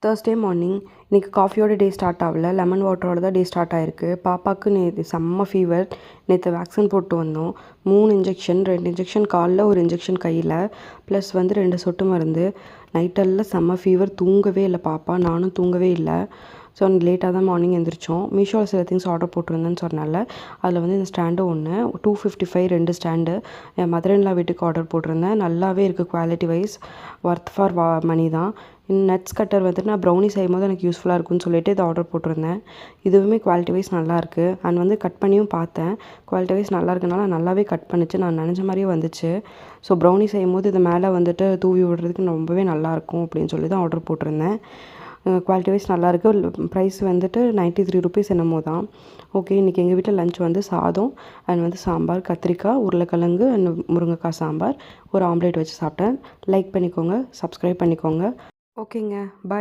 Thursday morning இன்றைக்கி காஃபியோட day start ஆகல, lemon வாட்டரோட தான் டே ஸ்டார்ட் ஆகிருக்கு. பாப்பாவுக்கு நேற்று செம்ம ஃபீவர். நேற்று வேக்சின் போட்டு வந்தோம். 3 இன்ஜெக்ஷன், 2 இன்ஜெக்ஷன் காலைல, 1 இன்ஜெக்ஷன் கையில், ப்ளஸ் வந்து 2 சொட்டு மருந்து. நைட்டெல்லாம் செம்ம ஃபீவர், தூங்கவே இல்லை பாப்பா, நானும் தூங்கவே இல்லை. ஸோ லேட்டாக தான் மார்னிங் எழுந்திரிச்சோம். மீஷோவில் சில திங்ஸ் ஆர்டர் போட்டிருந்தேன்னு சொன்னால அதில் வந்து இந்த ஸ்டாண்டு ஒன்று 255 2 ஸ்டாண்டு என் மதர்-இன்-லா வீட்டுக்கு ஆர்டர் போட்டிருந்தேன். நல்லாவே இருக்குது, quality wise worth for money தான். நட்ஸ் கட்டர் வந்துட்டு நான் ப்ரௌனி செய்யும் போது எனக்கு யூஸ்ஃபுல்லாக இருக்குன்னு சொல்லிட்டு இதை ஆர்டர் போட்டிருந்தேன். இதுவுமே குவாலிட்டி வைஸ் நல்லாயிருக்கு. அண்ட் வந்து கட் பண்ணியும் பார்த்தேன், குவாலிட்டி வைஸ் நல்லா இருக்கனால நல்லாவே கட் பண்ணிச்சு, நான் நினச்ச மாதிரியே வந்துச்சு. ஸோ ப்ரௌனி செய்யும் போது இது மேலே வந்துட்டு தூவி விடுறதுக்கு ரொம்பவே நல்லாயிருக்கும் அப்படின்னு சொல்லி தான் ஆர்டர் போட்டிருந்தேன். குவாலிட்டி வைஸ் நல்லாயிருக்கு. ப்ரைஸ் வந்துட்டு 93 ருபீஸ் என்னமோ தான். ஓகே, இன்றைக்கி எங்கள் வீட்டில் லஞ்ச் வந்து சாதம் அண்ட் வந்து சாம்பார், கத்திரிக்காய், உருளைக்கிழங்கு அண்ட் முருங்கைக்காய் சாம்பார், ஒரு ஆம்லேட் வச்சு சாப்பிட்டேன். லைக் பண்ணிக்கோங்க, சப்ஸ்கிரைப் பண்ணிக்கோங்க. ஓகேங்க, பாய்.